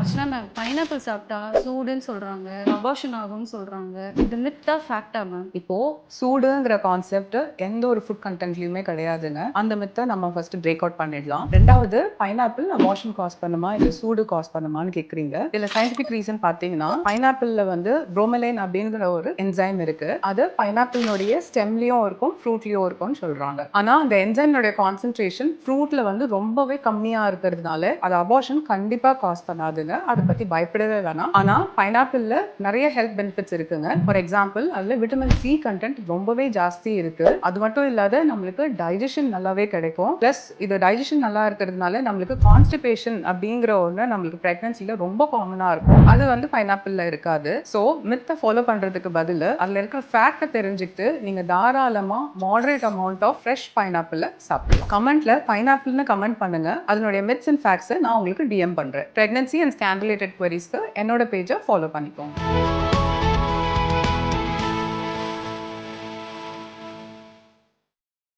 ஆக்சுவலா ma'am pineapple சாப்பிட்டா சூடுன்னு சொல்றாங்க. அபார்ஷன் ஆகும்னு சொல்றாங்க. இது மித்தா ஃபேக்ட்டா மேம்? இப்போ சூடுங்கிற கான்செப்ட் எந்த ஒரு ஃபுட் கண்டென்ட்லயுமே கிடையாதுங்க. அந்த மித்த நம்ம ஃபர்ஸ்ட் பிரேக் அவுட் பண்ணிடலாம். ரெண்டாவது பைனாப்பிள் அபார்ஷன் காஸ் பண்ணுமா இல்ல சூடு காஸ் பண்ணுமான்னு கேக்குறீங்க. இதுல சயின்டிபிக் ரீசன் பாத்தீங்கன்னா பைனாப்பிள்ல வந்து புரோமெலைன் அப்படிங்கிற ஒரு என்சைம் இருக்கு. அது பைனாப்பிள்னுடைய ஸ்டெம்லயும் இருக்கும் ஃப்ரூட்லயும் இருக்கும்னு சொல்றாங்க. ஆனா அந்த என்சைம்னுடைய கான்சென்ட்ரேஷன் ஃப்ரூட்ல வந்து ரொம்பவே கம்மியா இருக்கிறதுனால அது அபார்ஷன் கண்டிப்பா காஸ் பண்ணாதுங்க. அதை பத்தி பயப்படவே வேணாம். ஆனா பைனாப்பிள்ல நிறைய ஹெல்த் பெனிஃபிட்ஸ் இருக்குங்க. ஃபார் எக்ஸாம்பிள் அதுல விட்டமின் சி கண்டென்ட் ரொம்பவே ஜாஸ்தி இருக்கு. அது மட்டும் இல்லாத நம்மளுக்கு டைஜஷன் நல்லாவே கிடைக்கும். பிளஸ் இது டைஜஷன் நல்லா இருக்கிறதுனால நம்மளுக்கு கான்ஸ்டிபேஷன் அப்படிங்கிற ஒன்று நம்மளுக்கு பிரெக்னன்சில ரொம்ப காமனா இருக்கும். அது வந்து பைனாப்பிள்ல இருக்காது. ஸோ மித்த ஃபாலோ பண்றதுக்கு பதில் அதுல இருக்க ஃபேக்டை தெரிஞ்சுக்கிட்டு நீங்க தாராளமா moderate amount of fresh pineapple சாப்பிடலாம். கமெண்ட்ல பைனாப்பிள்னு கமெண்ட் பண்ணுங்க. அதனுடைய மித்ஸ் அண்ட் ஃபேக்ட்ஸை நான் உங்களுக்கு டிஎம் பண்றேன். பிரெக்னன்சி அண்ட் ஸ்கேன் ரிலேட்டட் குவரிஸ்க்கு என்னோட பேஜை ஃபாலோ பண்ணிக்கோங்க.